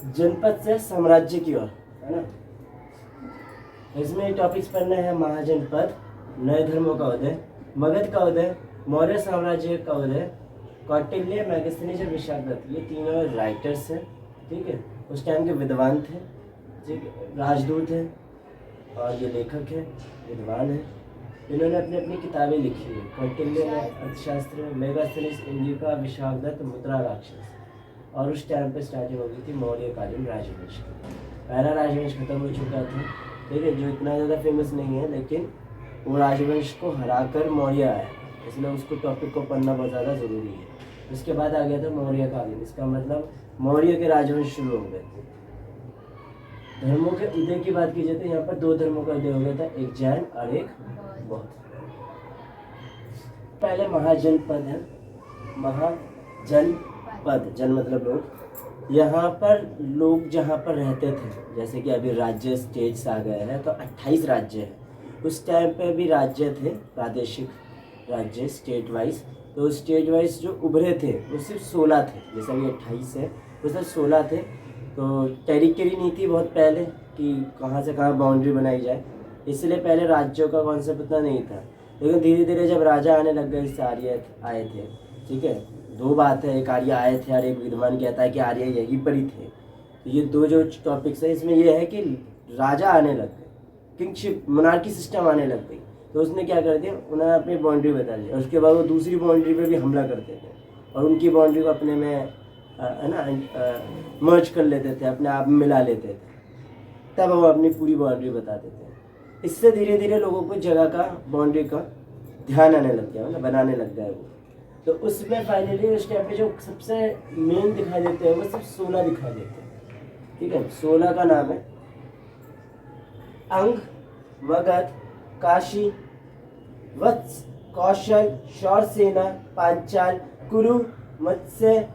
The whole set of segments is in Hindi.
जनपद से साम्राज्य की ओर, है ना। इसमें टॉपिक्स पढ़ना है महाजनपद, नए धर्मों का उदय, मगध का उदय, मौर्य साम्राज्य का उदय, कौटिल्य, मैगस्थनीज और विशाखदत्त, ये तीनों राइटर्स हैं, ठीक है। उस टाइम के विद्वान थे, ठीक है, राजदूत हैं और ये लेखक हैं, विद्वान हैं। इन्होंने अपनी अपनी किताबें लिखी है। कौटिल्य ने अर्थशास्त्र, मैगस्थनीज इंडिका, विशाखदत्त मुद्रा राक्षस। और उस टाइम पे स्टार्टिंग हो गई थी मौर्यकालीन राजवंश। पहला राजवंश खत्म हो चुका था, ठीक है, जो इतना ज़्यादा फेमस नहीं है, लेकिन वो राजवंश को हराकर मौर्य आया, इसलिए उसको टॉपिक को पढ़ना बहुत ज़्यादा ज़रूरी है। उसके बाद आ गया था मौर्यकालीन, इसका मतलब मौर्य के राजवंश शुरू हो गए थे। धर्मों के उदय की बात की जाए तो यहाँ पर दो धर्मों का उदय हो गया था, एक जैन और एक बौद्ध। पहले महाजनपद है, महाजनपद, जन मतलब लोग। यहाँ पर लोग जहाँ पर रहते थे, जैसे कि अभी राज्य स्टेट्स आ गए हैं, तो 28 राज्य हैं। उस टाइम पे भी राज्य थे, प्रादेशिक राज्य, स्टेट वाइज। तो स्टेट वाइज जो उभरे थे वो सिर्फ 16 थे, जैसे अभी 28 है, वो सिर्फ 16 थे। तो टेरिटरी नहीं थी बहुत पहले कि कहाँ से कहाँ बाउंड्री बनाई जाए, इसलिए पहले राज्यों का कॉन्सेप्ट उतना नहीं था। लेकिन धीरे धीरे जब राजा आने लग गए, इससे आर्य आए थे, ठीक है। दो बात है, एक आर्य आए थे और एक विद्वान कहता है कि आर्य यहीं पर ही थे। तो ये दो जो टॉपिक्स है, इसमें ये है कि राजा आने लग गए, किंगशिप मोनार्की सिस्टम आने लग गई। तो उसने क्या कर दिया, उन्होंने अपनी बाउंड्री बता दी और उसके बाद वो दूसरी बाउंड्री पे भी हमला करते थे और उनकी बाउंड्री को अपने में है ना मर्ज कर लेते थे, अपने आप में मिला लेते थे, तब वो अपनी पूरी बाउंड्री बताते थे। इससे धीरे धीरे लोगों को जगह का, बाउंड्री का ध्यान आने लग गया, मतलब बनाने लग गया वो। तो उसमें फाइनली उस टाइम पे जो सबसे मेन दिखाई देते हैं वो सिर्फ 16 दिखाई देते हैं, ठीक है। 16 का नाम है अंग, मगध, काशी, वत्स, कौशल, शौरसेना, पांचाल, कुरु, मत्स्य,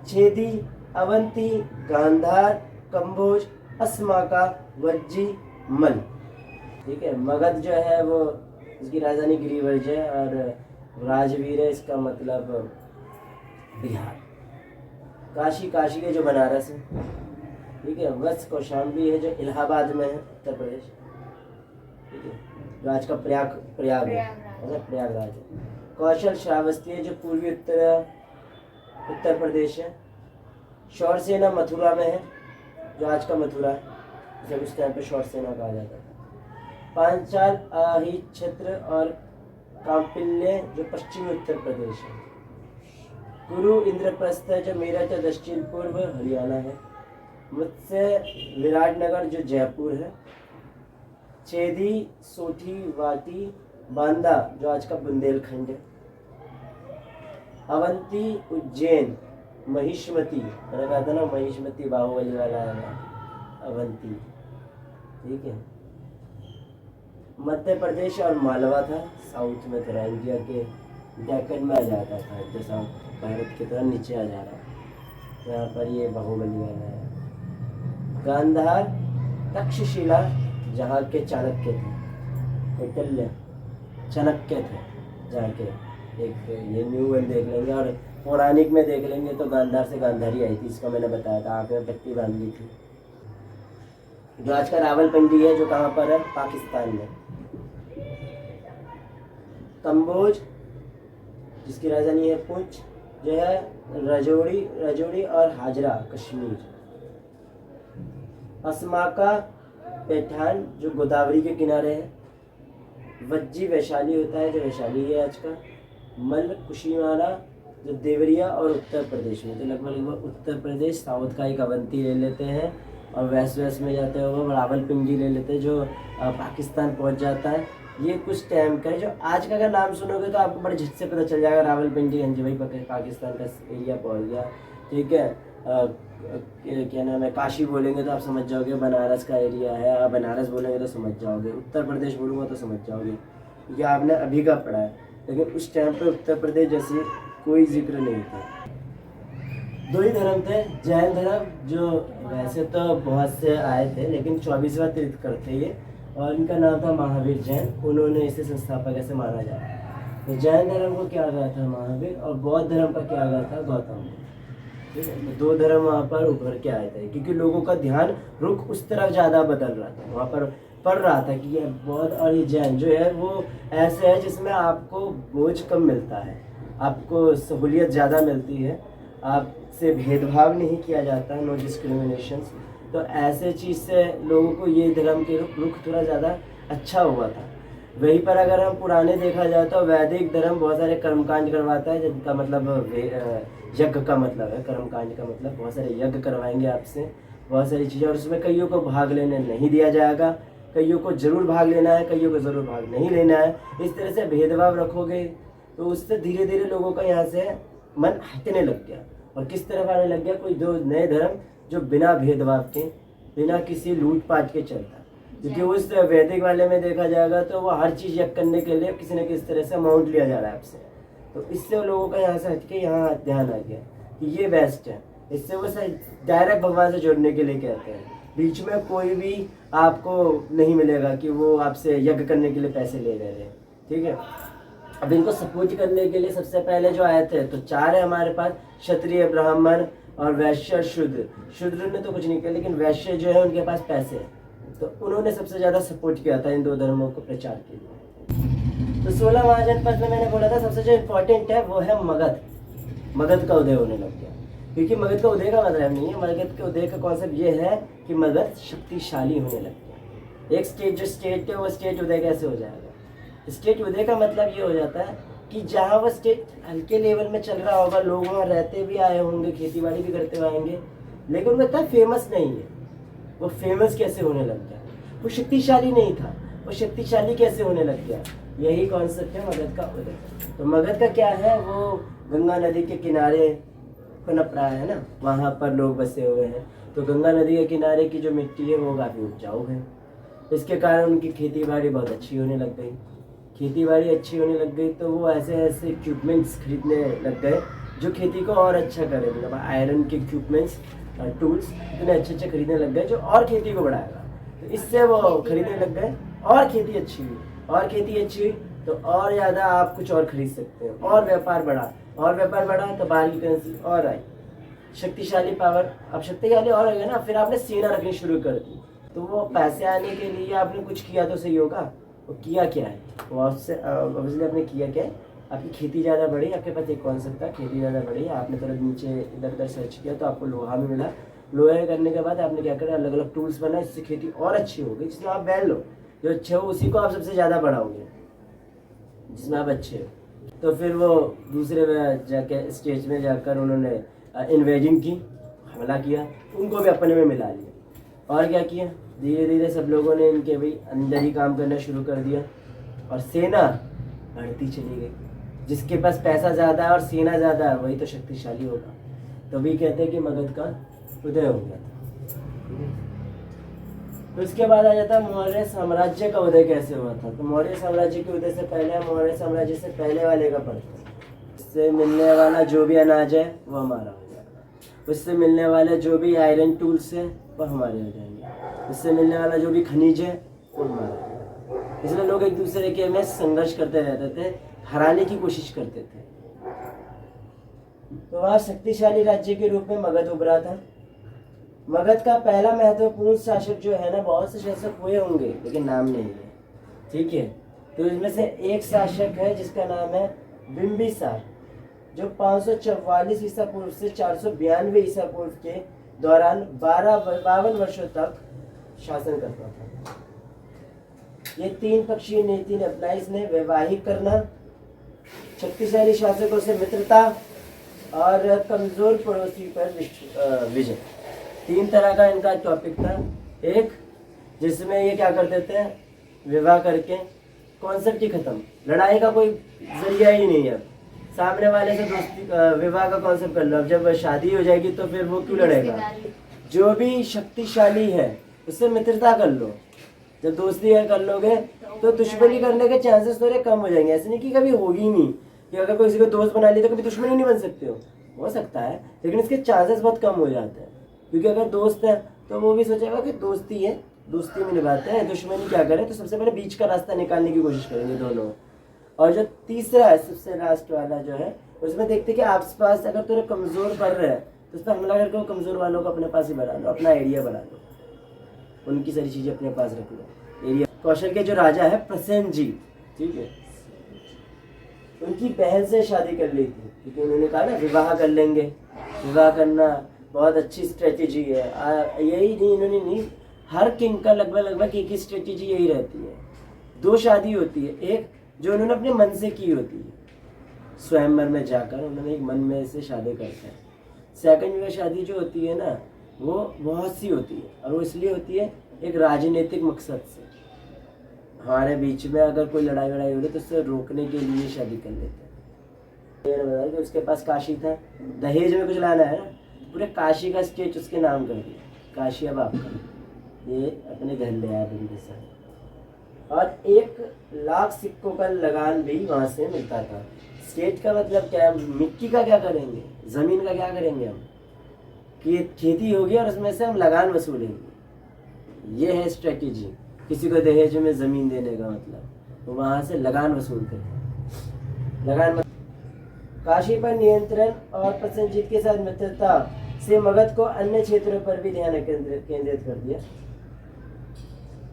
छेदी, अवंती, गांधार, कंबोज, अस्माका, वज्जी, मल, ठीक है। मगध जो है वो इसकी राजधानी गिरिवर्ज है और राजवीर है, इसका मतलब बिहार। काशी, काशी है जो बनारस है, ठीक है। वत्स कौशाम्बी है जो इलाहाबाद में है, उत्तर प्रदेश, ठीक है, जो आज का प्रयाग है ना, प्रयागराज है। कौशल श्रावस्ती है जो पूर्वी उत्तर प्रदेश है। शौरसेना मथुरा में है, जो आज का मथुरा है, जब उस टाइम पे शौरसेना कहा जाता था। पांचाल आही क्षेत्र और कांपिल्य जो पश्चिमी उत्तर प्रदेश है। कुरु इंद्रप्रस्थ है जो मेरठ दक्षिण पूर्व हरियाणा है। मत्स्य विराटनगर जो जयपुर है। छेदी, सोठी, वाटी, बांदा जो आज का बुंदेलखंड है। अवंती, उज्जैन, महिष्मती, मैंने कहा था ना महिष्मती बाहुबली वाला है अवंती, ठीक है। मध्य प्रदेश और मालवा था, साउथ में था, इंडिया के डेक्कन में आ जाता था, जो साउथ भारत की तरह नीचे आ जा रहा है। यहाँ पर ये बाहुबली वाला है। गांधार, तक्षशिला जहाँ के चाणक्य थे, कौटिल्य चाणक्य थे जहाँ के, एक ये न्यू वन देख लेंगे और पौराणिक में देख लेंगे तो गांधार से गांधारी आई थी, इसका मैंने बताया था, आँख में पट्टी बांध ली थी। जो आज का रावलपिंडी है जो कहाँ पर है, पाकिस्तान में। कंबोज जिसकी राजधानी है पुंछ, जो है रजौरी और हाजरा, कश्मीर। अस्माका पैठान जो गोदावरी के किनारे है। वज्जी वैशाली होता है, जो वैशाली है आज का। मल कुशीमारा जो देवरिया और उत्तर प्रदेश में, तो लगभग उत्तर प्रदेश, साउथ का एक अवंती ले लेते हैं और वेस्ट में जाते हुए रावलपिंडी ले लेते हैं जो पाकिस्तान पहुंच जाता है। ये कुछ टाइम का है, जो आज का अगर नाम सुनोगे तो आपको बड़े झट से पता चल जाएगा, रावलपिंडी, हाँ जी भाई पाकिस्तान का एरिया पहुंच गया, ठीक है। क्या नाम है, काशी बोलेंगे तो आप समझ जाओगे बनारस का एरिया है, आप बनारस बोलेंगे तो समझ जाओगे, उत्तर प्रदेश बोलूँगा तो समझ जाओगे, क्योंकि आपने अभी का पढ़ा है। लेकिन उस टाइम पर उत्तर प्रदेश जैसे कोई जिक्र नहीं था। दो ही धर्म थे, जैन धर्म जो वैसे तो बहुत से आए थे लेकिन 24वां तीर्थंकर थे ये, और इनका नाम था महावीर जैन, उन्होंने इसे संस्थापक ऐसे माना जाता है। तो जैन धर्म को क्या गया था महावीर, और बौद्ध धर्म का क्या गया था गौतम। ठीक है। तो दो धर्म वहाँ पर उभर के आए थे क्योंकि लोगों का ध्यान रुख उस तरफ ज़्यादा बदल रहा था। वहाँ पर पढ़ रहा था कि ये बौद्ध और ये जैन जो है वो ऐसे है जिसमें आपको बोझ कम मिलता है, आपको सहूलियत ज़्यादा मिलती है, आपसे भेदभाव नहीं किया जाता, नो डिस्क्रिमिनेशंस। तो ऐसे चीज़ से लोगों को ये धर्म के रुख थोड़ा ज़्यादा अच्छा हुआ था। वहीं पर अगर हम पुराने देखा जाए तो वैदिक धर्म बहुत सारे कर्मकांड करवाता है, जिनका मतलब यज्ञ का मतलब है, कर्मकांड का मतलब बहुत सारे यज्ञ करवाएंगे आपसे, बहुत सारी चीज़ें, और उसमें कईयों को भाग लेने नहीं दिया जाएगा, कईयों को ज़रूर भाग लेना है, कईयों को ज़रूर भाग नहीं लेना है। इस तरह से भेदभाव रखोगे तो उससे धीरे धीरे लोगों का यहाँ से मन हटने लग गया। और किस तरफ आने लग गया, कोई दो नए धर्म जो बिना भेदभाव के, बिना किसी लूटपाट के चलता। क्योंकि उस वैदिक वाले में देखा जाएगा तो वो हर चीज़ यज्ञ करने के लिए किसी न किसी तरह से अमाउंट लिया जा रहा है आपसे। तो इससे लोगों का यहाँ से हटके यहाँ ध्यान आ गया कि ये बेस्ट है। इससे वो डायरेक्ट भगवान से जुड़ने के लिए कहते हैं। बीच में कोई भी आपको नहीं मिलेगा कि वो आपसे यज्ञ करने के लिए पैसे ले रहे हैं। ठीक है। अब इनको सपोर्ट करने के लिए सबसे पहले जो आए थे तो 4 है हमारे पास, क्षत्रिय, ब्राह्मण और वैश्य, शूद्र। शूद्र ने तो कुछ नहीं किया, लेकिन वैश्य जो है उनके पास पैसे हैं, तो उन्होंने सबसे ज़्यादा सपोर्ट किया था इन दो धर्मों को प्रचार के लिए। तो 16 महाजनपद में मैंने बोला था सबसे जो इम्पोर्टेंट है वो है मगध। मगध का उदय होने लग गया, क्योंकि मगध का उदय का मतलब नहीं है, मगध के उदय का कॉन्सेप्ट ये है कि मगध शक्तिशाली होने लग गया। एक स्टेट जो स्टेट है वो स्टेट उदय कैसे हो जाएगा? स्टेट उदय का मतलब ये हो जाता है कि जहाँ वो स्टेट हल्के लेवल में चल रहा होगा, लोग वहाँ रहते भी आए होंगे, खेती बाड़ी भी करते हुए आएंगे, लेकिन वो इतना फेमस नहीं है। वो फेमस कैसे होने लग गया? वो शक्तिशाली नहीं था, वो शक्तिशाली कैसे होने लग गया? यही कॉन्सेप्ट है मगध का उदय। तो मगध का क्या है, वो गंगा नदी के किनारे पनप रहा है ना, वहाँ पर लोग बसे हुए हैं। तो गंगा नदी के किनारे की जो मिट्टी है वो काफ़ी उपजाऊ है, इसके कारण उनकी खेती बाड़ी बहुत अच्छी होने लग गई। खेती बाड़ी अच्छी होने लग गई तो वो ऐसे ऐसे इक्विपमेंट्स खरीदने लग गए जो खेती को और अच्छा करे, मतलब आयरन के इक्विपमेंट्स, टूल्स इतने अच्छे अच्छे खरीदने लग गए जो और खेती को बढ़ाएगा। तो इससे वो खरीदने लग गए और खेती अच्छी हुई, और खेती अच्छी हुई तो और ज़्यादा आप कुछ और खरीद सकते हैं, और व्यापार बढ़ा, और व्यापार बढ़ा तो बाहर की करेंसी और आई, शक्तिशाली पावर। अब शक्तिशाली और हो गया ना, फिर आपने सेना रखनी शुरू कर दी, तो वो पैसे आने के लिए आपने कुछ किया तो सही होगा। वो किया क्या है, वो ऑब्वियसली आपने किया क्या है, आपकी खेती ज़्यादा बढ़ी। आपके पास एक कॉन्सेप्ट था, खेती ज़्यादा बढ़ी, आपने थोड़ा नीचे इधर उधर सर्च किया तो आपको लोहा में मिला। लोहे करने के बाद आपने क्या करा, अलग अलग टूल्स बनाए, इससे खेती और अच्छी हो गई। जिसमें आप बैठ लो, जो अच्छे हो उसी को आप सबसे ज़्यादा बढ़ाओगे, जिसमें आप अच्छे हो। तो फिर वो दूसरे में जाके स्टेज में जाकर उन्होंने इन्वेजिंग की, हमला किया, उनको भी अपने में मिला लिया। और क्या किया, धीरे धीरे सब लोगों ने इनके भाई अंदर ही काम करना शुरू कर दिया और सेना बढ़ती चली गई। जिसके पास पैसा ज़्यादा है और सेना ज़्यादा है वही तो शक्तिशाली होगा। तभी कहते हैं कि मगध का उदय हो गया था। तो इसके बाद आ जाता है मौर्य साम्राज्य का उदय कैसे हुआ था। तो मौर्य साम्राज्य के उदय से पहले, मौर्य साम्राज्य से पहले वाले का पढ़ते हैं। इससे मिलने वाला जो भी अनाज है वो हमारा हो जाएगा, उससे मिलने वाले जो भी आयरन टूल्स हैं वो हमारे हो जाएंगे, उससे मिलने वाला जो भी खनिज है वो हमारा हो जाएगा। इसलिए लोग एक दूसरे के में संघर्ष करते रहते थे, हराने की कोशिश करते थे। तो वहाँ शक्तिशाली राज्य के रूप में मगध उभरा था। मगध का पहला महत्वपूर्ण शासक जो है ना, बहुत से शासक हुए होंगे लेकिन नाम नहीं है, ठीक है। तो इसमें से एक शासक है जिसका नाम है बिंबिसार, जो 544 ईसा पूर्व से 492 ईसा पूर्व के दौरान 52 वर्षों तक शासन करता था। ये 3 पक्षीय नीति ने अपनाई इसने, वैवाहिक करना, शक्तिशाली शासकों से मित्रता और कमजोर पड़ोसी पर विजय। 3 तरह का इनका टॉपिक था। एक जिसमें ये क्या करते थे, विवाह करके कॉन्सेप्ट ही खत्म, लड़ाई का कोई जरिया ही नहीं है। सामने वाले से दोस्ती, विवाह का कॉन्सेप्ट कर लो, अब जब शादी हो जाएगी तो फिर वो क्यों लड़ेगा। जो भी शक्तिशाली है उससे मित्रता कर लो, जब दोस्ती कर लोगे तो दुश्मनी करने के चांसेस थोड़े कम हो जाएंगे। ऐसे नहीं कि कभी होगी नहीं, कि अगर कोई किसी को दोस्त बना लिया तो कभी दुश्मनी नहीं बन सकते हो सकता है, लेकिन इसके चांसेस बहुत कम हो जाते हैं। क्योंकि अगर दोस्त है तो वो भी सोचेगा कि दोस्ती है, दोस्ती में निभाते हैं, दुश्मनी क्या करें, तो सबसे पहले बीच का रास्ता निकालने की कोशिश करेंगे दोनों। और जो तीसरा है, सबसे लास्ट वाला जो है, उसमें देखते हैं कि आसपास अगर थोड़े कमज़ोर पड़ रहे हैं तो उस पर हमला करके वो कमज़ोर वालों को अपने पास ही बढ़ा लो, अपना एरिया बढ़ा लो, उनकी सारी चीज़ें अपने पास रख लो एरिया। कौशल के जो राजा है प्रसेनजीत, ठीक है, उनकी बहन से शादी कर ली थी क्योंकि उन्होंने कहा ना विवाह कर लेंगे, विवाह करना बहुत अच्छी स्ट्रेटेजी है। यही नहीं, इन्होंने नहीं, हर किंग का लगभग एक ही स्ट्रेटेजी यही रहती है। 2 शादी होती है, एक जो उन्होंने अपने मन से की होती है, स्वयंवर में जाकर उन्होंने एक मन में से शादी करते हैं। सेकंड में शादी जो होती है ना वो बहुत सी होती है, और वो इसलिए होती है एक राजनीतिक मकसद से, हमारे बीच में अगर कोई लड़ाई वड़ाई हो रही तो उससे रोकने के लिए शादी कर लेते हैं। बताया कि उसके पास काशी था, दहेज में कुछ लाना है ना, पूरे काशी का स्टेट उसके नाम कर दिया, काशी अब आपका, ये अपने घर ले आया बिंबिसार। और 1 लाख सिक्कों का लगान भी वहाँ से मिलता था। स्टेट का मतलब क्या है, मिट्टी का क्या करेंगे, ज़मीन का क्या करेंगे हम, कि खेती होगी और उसमें से हम लगान वसूलेंगे। ये है स्ट्रेटेजी, किसी को दहेज में ज़मीन देने का मतलब, तो वहाँ से लगान वसूलते हैं। लगान काशी पर नियंत्रण और प्रसेनजीत के साथ मित्रता से मगध को अन्य क्षेत्रों पर भी ध्यान केंद्रित कर दिया।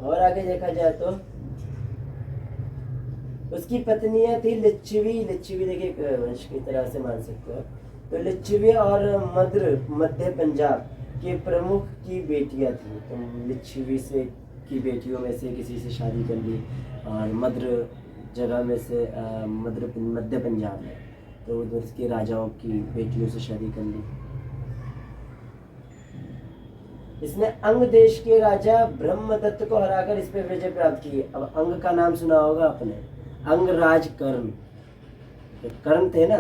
और आगे देखा जाए तो उसकी पत्नियां थी लिच्छवी, लिच्छवी देखिए वंश की तरह से मान सकते हो, तो लिच्छवी और मध्य पंजाब के प्रमुख की बेटियां थी। तो लिच्छवी से की बेटियों में से किसी से शादी कर ली, और मध्य जगह में से मध्य पंजाब में तो उधर के राजाओं की बेटियों से शादी कर ली। इसने अंग देश के राजा ब्रह्मदत्त को हराकर इस पर विजय प्राप्त की। अब अंग का नाम सुना होगा आपने, अंगराज कर्ण, कर्ण थे ना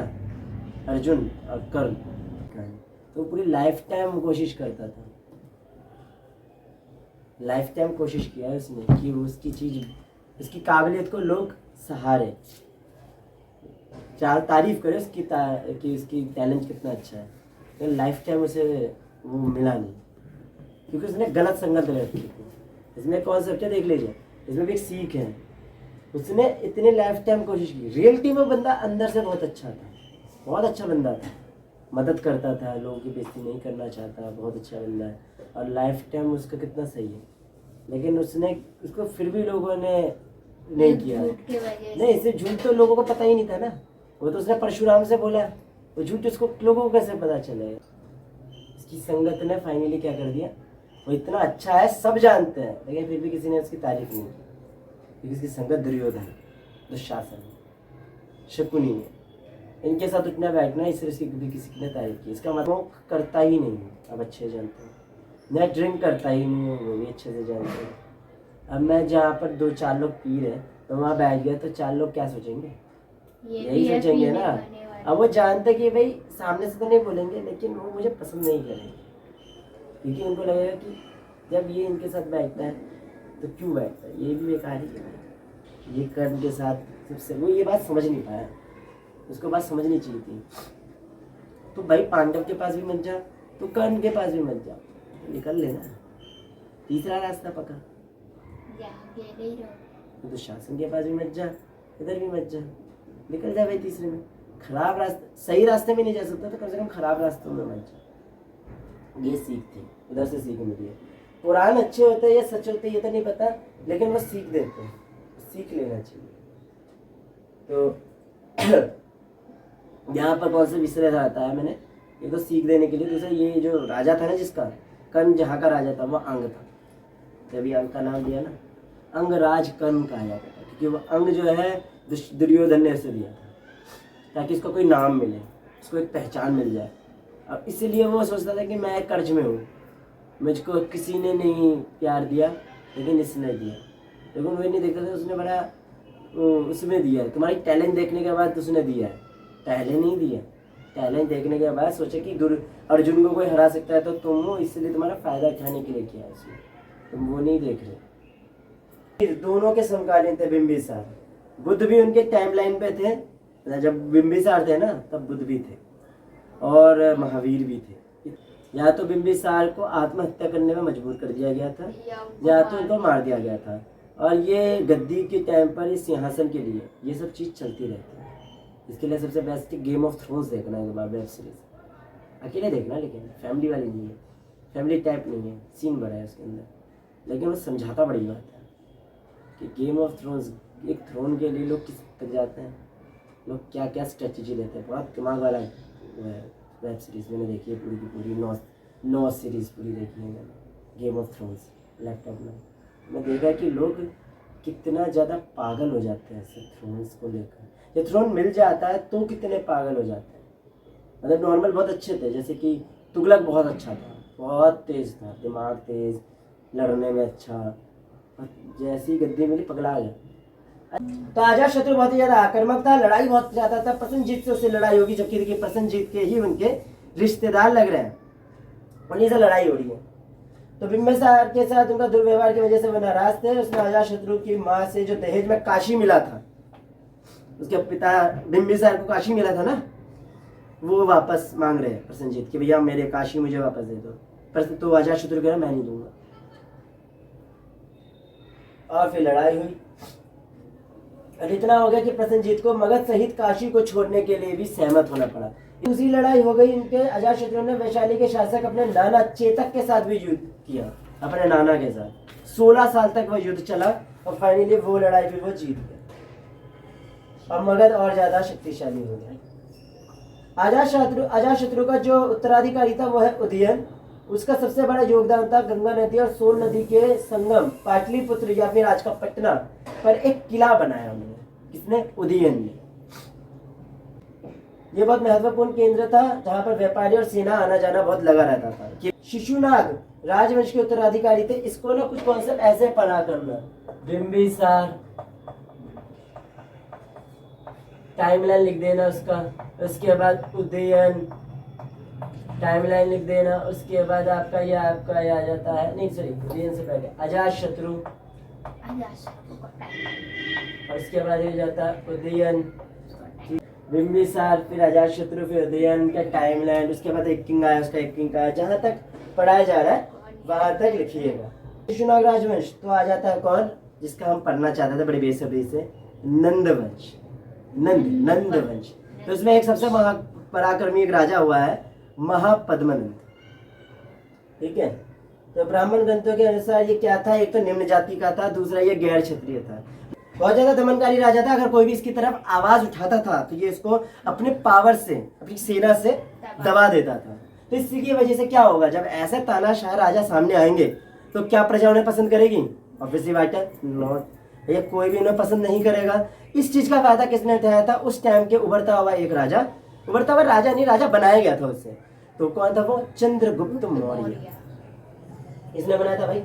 अर्जुन और कर्ण, तो पूरी लाइफ टाइम कोशिश करता था, लाइफ टाइम कोशिश किया है उसने कि उसकी चीज, उसकी काबिलियत को लोग सहारे, चार तारीफ करे उसकी कि उसकी टैलेंट कितना अच्छा है, लेकिन लाइफ टाइम उसे वो मिला नहीं क्योंकि उसने गलत संगत रखी थी। इसमें कॉन्सेप्ट है, देख लीजिए, इसमें भी एक सीख है। उसने इतने लाइफ टाइम कोशिश की, रियलिटी में बंदा अंदर से बहुत अच्छा था, बहुत अच्छा बंदा था, मदद करता था, लोगों की बेइज्जती नहीं करना चाहता, बहुत अच्छा बंदा है, और लाइफ टाइम उसका कितना सही है, लेकिन उसने उसको फिर भी लोगों ने नहीं किया। नहीं, सिर्फ झूठ तो लोगों को पता ही नहीं था ना, वो तो उसने परशुराम से बोला, वो झूठ उसको लोगों को कैसे पता चलेगा। इसकी संगत ने फाइनली क्या कर दिया, वो इतना अच्छा है सब जानते हैं, लेकिन फिर भी किसी ने उसकी तारीफ नहीं की, क्योंकि इसकी संगत दुर्योधन, दुशासन, शकुनी है, इनके साथ उठना बैठना, इससे इसकी भी किसी ने तारीफ की। इसका मतलब करता ही नहीं, अब अच्छे जानते हैं, मैं ड्रिंक करता ही नहीं हूँ, वो भी अच्छे से जानते हैं। अब मैं जहाँ पर 2-4 लोग पी रहे तो वहाँ बैठ गया तो 4 लोग क्या सोचेंगे, यही सोचेंगे ना। अब वो जानते कि भाई सामने से तो नहीं बोलेंगे, लेकिन वो मुझे पसंद नहीं करेंगे, क्योंकि उनको लगेगा कि जब ये इनके साथ बैठता है तो क्यों बैठता है, ये भी बेकार ही है, ये कर्ण के साथ सबसे, वो ये बात समझ नहीं पाया, उसको बात समझनी चाहिए थी। तो भाई पांडव के पास भी मत जा, तो कर्ण के पास भी मत जा, निकल लेना, तीसरा रास्ता पकड़, तो शासन के पास भी मत जा, इधर भी मत जा, निकल जा भाई तीसरे में। खराब रास्ते, सही रास्ते में नहीं जा सकता तो कम से कम खराब रास्तों में मत जा। ये सीख थी, उधर से सीख मिली है। पुराण अच्छे होते हैं या सच होते हैं ये तो नहीं पता, लेकिन वो सीख देते हैं, सीख लेना चाहिए। तो यहाँ पर कौन सा विषय आता है मैंने, ये तो सीख देने के लिए। दूसरा ये जो राजा था ना, जिसका कर्ण जहाँ का राजा था, वो अंग था, तभी अंग का नाम दिया ना, अंगराज कर्ण कहा जाता था, क्योंकि वो अंग जो है दुर्योधन ने उसे दिया था ताकि इसको कोई नाम मिले, इसको एक पहचान मिल जाए। अब इसीलिए वो सोचता था कि मैं कर्ज में हूँ, मुझको किसी ने नहीं प्यार दिया लेकिन इसने दिया, लेकिन वो नहीं देखता था उसने बड़ा उसमें दिया, तुम्हारी टैलेंट देखने के बाद उसने दिया है, पहले नहीं दिया। टैलेंट देखने के बाद सोचा कि अर्जुन को कोई हरा सकता है तो तुम हो, इसलिए तुम्हारा फायदा उठाने के लिए किया है उसने, तुम वो नहीं देख रहे। दोनों के समकालीन थे बिंबिसार, बुद्ध भी उनके टाइमलाइन पे थे, जब बिंबिसार थे ना तब बुद्ध भी थे और महावीर भी थे। या तो बिंबिसार को आत्महत्या करने में मजबूर कर दिया गया था या तो उनको मार दिया गया था, और ये गद्दी के टाइम पर इस सिंहासन के लिए ये सब चीज़ चलती रहती है। इसके लिए सबसे बेस्ट गेम ऑफ थ्रोन्स देखना है, वेब सीरीज अकेले देखना, लेकिन फैमिली वाली नहीं है, फैमिली टाइप नहीं है, सीन बड़ा है उसके अंदर, लेकिन वो समझाता बड़ी बात है कि गेम ऑफ थ्रोन्स, एक थ्रोन के लिए लोग किस तक जाते हैं, लोग क्या क्या स्ट्रेटजी लेते हैं। बहुत दिमाग वाला वो है। वेब सीरीज़ मैंने देखी है पूरी की पूरी, 9 सीरीज़ पूरी देखी है मैंने गेम ऑफ थ्रोन्स लैपटॉप में। मैं देखा कि लोग कितना ज़्यादा पागल हो जाते हैं ऐसे थ्रोन्स को लेकर। जब थ्रोन मिल जाता है तो कितने पागल हो जाते हैं। मतलब नॉर्मल बहुत अच्छे थे, जैसे कि तुगलक बहुत अच्छा था, बहुत तेज़ था, दिमाग तेज़, लड़ने में अच्छा, और जैसी गद्दी मिली पगला गया। तो अजातशत्रु बहुत ही ज़्यादा आक्रामक था, लड़ाई बहुत ज़्यादा था, प्रसेनजीत से उससे लड़ाई होगी, जबकि देखिए प्रसेनजीत के ही उनके रिश्तेदार लग रहे हैं, उन्हीं से लड़ाई हो रही है। तो बिंबिसार के साथ उनका दुर्व्यवहार की वजह से वो नाराज थे। उसने अजातशत्रु की माँ से जो दहेज में काशी मिला था, उसके पिता बिंबिसार को काशी मिला था ना, वो वापस मांग रहे हैं प्रसेनजीत कि भैया मेरे काशी मुझे वापस दे दो। पर तो अजातशत्रु कह रहा मैं नहीं दूंगा। और फिर लड़ाई हुई, और इतना हो गया कि प्रसेनजीत को मगध सहित काशी को छोड़ने के लिए भी सहमत होना पड़ा। दूसरी लड़ाई हो गई इनके, अजातशत्रु ने वैशाली के शासक अपने नाना चेतक के साथ भी युद्ध किया, अपने नाना के साथ 16 साल तक वह युद्ध चला, और फाइनली वो लड़ाई फिर वो जीत गया और मगध और ज्यादा शक्तिशाली हो गया। अजातशत्रु का जो उत्तराधिकारी था वो है उदयन। उसका सबसे बड़ा योगदान था गंगा नदी और सोन नदी के संगम पाटलिपुत्र या फिर आज का पटना पर एक किला बनाया उन्होंने। किसने? उदयन ने। ये बहुत महत्वपूर्ण केंद्र था जहां पर व्यापारी और सेना आना जाना बहुत लगा रहता था। शिशुनाग राजवंश के उत्तराधिकारी थे। इसको ना कुछ कॉन्सेप्ट ऐसे पढ़ा करना, बिंबिसार, टाइमलाइन लिख देना उसका, उसके बाद उदयन, टाइमलाइन लिख देना, उसके बाद आपका ये आ जाता है, नहीं सॉरी उदयन से पहले अजातशत्रु, और उसके बाद ये जाता है उदयन, बिंबिसार, फिर अजातशत्रु, फिर उदयन का टाइमलाइन, उसके बाद एक किंग आया, उसका एक किंग आया, जहां तक पढ़ाया जा रहा है वहां तक लिखिएगा। शिशुनाग राजवंश तो आ जाता है कौन, जिसका हम पढ़ना चाहते थे बड़ी बेसब्री से, नंदवंश, नंदवंश। तो इसमें एक सबसे महापराक्रमी एक राजा हुआ है महापद्मनंद। ठीक है, तो ब्राह्मण ग्रंथों के अनुसार ये क्या था, एक तो निम्न जाति का था, दूसरा ये गैर क्षत्रिय था। बहुत ज्यादा दमनकारी राजा था। अगर कोई भी इसकी तरफ आवाज उठाता था तो ये इसको अपने पावर से, अपनी सेना से दबा देता था। तो इसकी वजह से क्या होगा, जब ऐसे तानाशाह राजा सामने आएंगे तो क्या प्रजा उन्हें पसंद करेगी? ऑब्वियसली बात है, नॉट। ये कोई भी उन्हें पसंद नहीं करेगा। इस चीज का फायदा किसने उठाया था? उस टाइम के उभरता हुआ एक राजा, उभरता हुआ राजा नहीं, राजा बनाया गया था उससे। तो कौन था वो? चंद्रगुप्त मौर्य। इसने बनाया था भाई,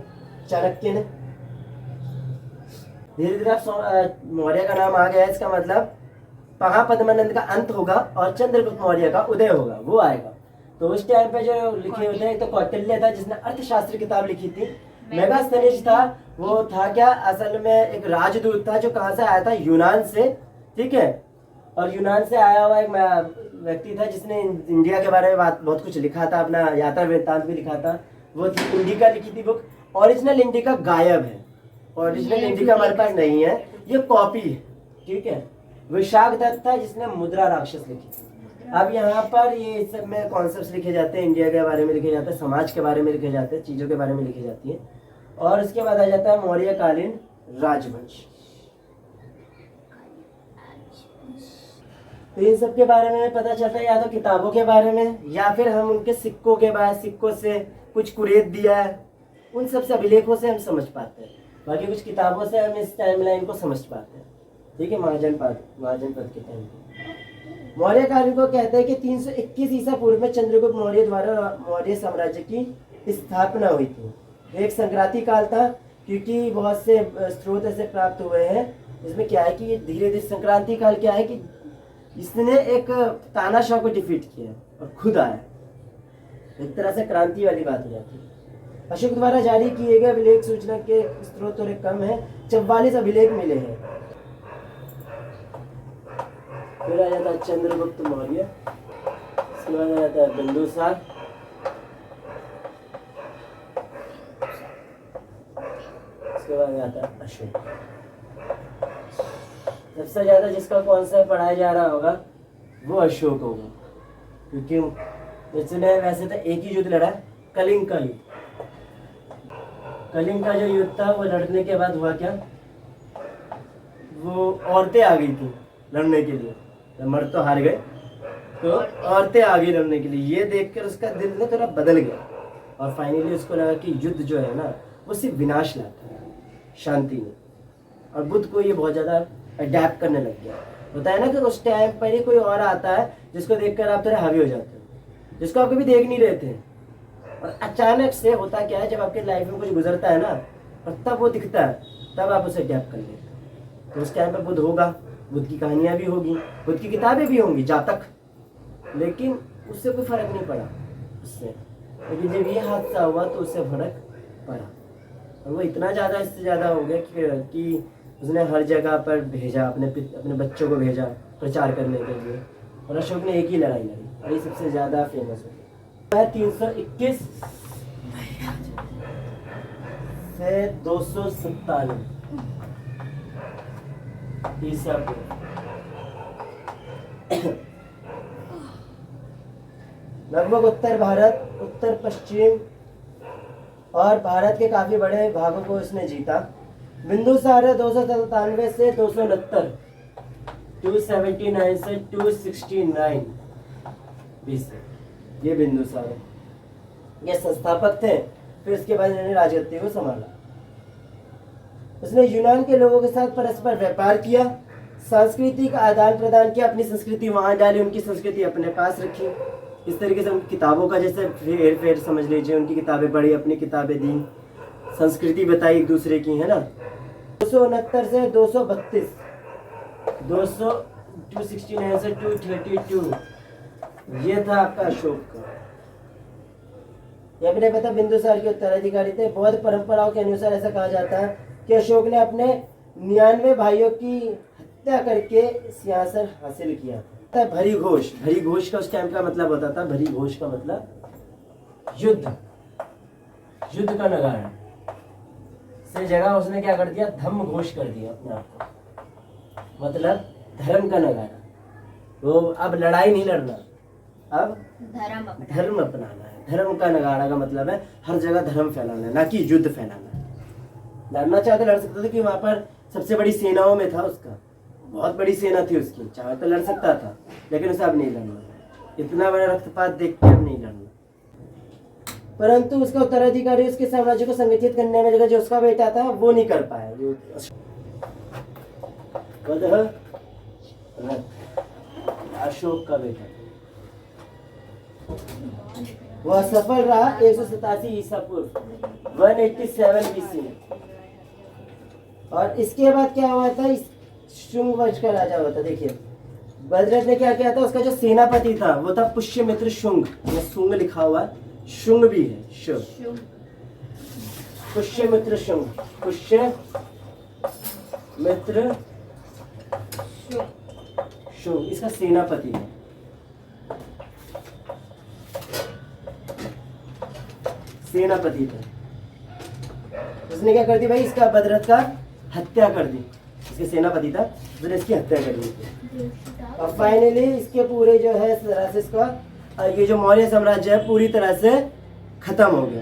चाणक्य ने। धीरे धीरे मौर्य का नाम आ गया, इसका मतलब महापद्मनंद का अंत होगा और चंद्रगुप्त मौर्य का उदय होगा, वो आएगा। तो उस टाइम पे जो लिखे होते हैं, तो कौटिल्य था जिसने अर्थशास्त्र किताब लिखी थी। मेगास्थनीज था, वो था क्या, असल में एक राजदूत था जो कहाँ से आया था? यूनान से। ठीक है, और यूनान से आया हुआ एक व्यक्ति था जिसने इंडिया के बारे में बहुत कुछ लिखा था, अपना यात्रा वृत्तांत भी लिखा था। वो थी इंडिका लिखी थी बुक। ओरिजिनल इंडिका गायब है, ओरिजिनल इंडिका हमारे पास नहीं है, ये कॉपी है। ठीक है, विशाखदत्त था जिसने मुद्रा राक्षस लिखी थी। अब यहाँ पर ये सब में कॉन्सेप्ट्स लिखे जाते हैं, इंडिया के बारे में लिखे जाते हैं, समाज के बारे में लिखे जाते हैं, चीज़ों के बारे में लिखी जाती है। और उसके बाद आ जाता है मौर्यकालीन राजवंश। तो इन सब के बारे में पता चलता है या तो किताबों के बारे में, या फिर हम उनके सिक्कों के बारे, सिक्कों से कुछ कुरेद दिया है, उन सब से अभिलेखों से हम समझ पाते हैं। बाकी कुछ किताबों से हम इस टाइमलाइन को समझ पाते हैं। ठीक है, महाजनपद के टाइम पे मौर्यकालीन को कहते हैं कि 321 ईसा पूर्व में चंद्रगुप्त मौर्य द्वारा मौर्य साम्राज्य की स्थापना हुई थी। एक संक्रांति काल था, क्योंकि बहुत से स्रोत ऐसे प्राप्त हुए हैं जिसमें क्या है कि ये धीरे धीरे संक्रांति काल क्या है कि इसने एक तानाशाह को डिफीट किया और खुद आया। एक तरह से क्रांति वाली बात हो जाती है। अशोक द्वारा जारी किए गए अभिलेख सूचना के स्रोत थोड़े कम है, 44 अभिलेख मिले हैं। फिर आ जाता है चंद्रगुप्त मौर्य, इसके बाद आ जाता है बिंदुसार, इसके बाद आ जाता है अशोक। सबसे ज्यादा जिसका कॉन्सेप्ट पढ़ाया जा रहा होगा वो अशोक होगा, क्योंकि इसने वैसे तो एक ही युद्ध लड़ा, कलिंग का युद्ध। कलिंग का जो युद्ध था वो लड़ने के बाद हुआ क्या, वो औरतें आ गई थी लड़ने के लिए। मर्द तो हार गए, तो औरतें आ गई लड़ने के लिए। ये देखकर उसका दिल ना थोड़ा बदल गया और फाइनली उसको लगा कि युद्ध जो है ना वो सिर्फ विनाश लाता है, शांति नहीं। और बुद्ध को ये बहुत ज़्यादा अडेप्ट करने लग गया। होता है ना कि उस टाइम पर ही कोई और आता है जिसको देखकर आप थोड़ा हावी हो जाते हो, जिसको आप कभी देख नहीं रहे थे, और अचानक से होता क्या है, जब आपके लाइफ में कुछ गुजरता है ना और तब वो दिखता है, तब आप उसे अडेप्ट कर लेते हैं। तो उस टाइम पर बुद्ध होगा, बुद्ध की कहानियाँ भी होगी, बुद्ध की किताबें भी होंगी जातक, लेकिन उससे कोई फर्क नहीं पड़ा उससे। लेकिन जब ये हादसा हुआ तो उससे फर्क पड़ा, और वो इतना ज़्यादा इससे ज़्यादा हो गया कि उसने हर जगह पर भेजा, अपने बच्चों को भेजा प्रचार करने के लिए। और अशोक ने एक ही लड़ाई लड़ी और ये सबसे ज़्यादा फेमस हो गया। 321 से 297 ईसा पूर्व। लगभग उत्तर भारत, उत्तर पश्चिम और भारत के काफी बड़े भागों को इसने जीता। बिंदुसार 297 से 269, 279 से 269 बीसी, ये बिंदुसार है, ये संस्थापक थे। फिर इसके बाद इन्होंने राजगद्दी को संभाला। उसने यूनान के लोगों के साथ परस्पर व्यापार किया, सांस्कृतिक आदान प्रदान किया, अपनी संस्कृति वहां डाली, उनकी संस्कृति अपने पास रखी। इस तरीके से उनकी किताबों का जैसे फेर फेर समझ लीजिए, उनकी किताबें पढ़ी, अपनी किताबें दी, संस्कृति बताई एक दूसरे की, है ना। 269 से 232, 269 से 232, ये था आपका अशोक का। ये अपने पता बिंदुसार के उत्तराधिकारी थे। बौद्ध परंपराओं के अनुसार ऐसा कहा जाता है कि अशोक ने अपने 99 भाइयों की हत्या करके सिंहासन हासिल किया था। भरी घोष, भरी घोष का उस टाइम का मतलब होता था, भरी घोष का मतलब युद्ध, युद्ध का नगाड़ा से जगह उसने क्या कर दिया, धम्म घोष कर दिया अपने आप को, मतलब धर्म का नगाड़ा। वो अब लड़ाई नहीं लड़ना, अब धर्म अपनाना है। धर्म का नगाड़ा का मतलब है हर जगह धर्म फैलाना है, ना कि युद्ध फैलाना है। लड़ना चाहते लड़ सकता था कि वहां पर सबसे बड़ी सेनाओं में था, उसका बहुत बड़ी सेना थी उसकी, चाहे तो लड़ सकता था, लेकिन उसे अब नहीं लड़ना, इतना बड़ा रक्तपात देख के अब नहीं लड़ना। परंतु उसका उत्तराधिकारी उसके साम्राज्य को संगठित करने में जो उसका बेटा था वो नहीं कर पाया। अशोक का बेटा वो असफल रहा। 187 ईसा पूर्व, 187 बीसी में। और इसके बाद क्या हुआ था, शुंग वंश का राजा हुआ था। देखिए भद्रथ ने क्या किया था, उसका जो सेनापति था वो था पुष्यमित्र शुंग, ये शुंग लिखा हुआ है, शुंग भी है, शुंग, पुष्यमित्र शुंग, पुष्यमित्र शुंग इसका सेनापति है। सेनापति था। उसने क्या कर दी भाई, इसका भद्रथ का हत्या कर दी। इसके सेनापति था, उसने इसकी हत्या कर दी। और फाइनली इसके पूरे जो है इसका ये जो मौर्य साम्राज्य है पूरी तरह से खत्म हो गया।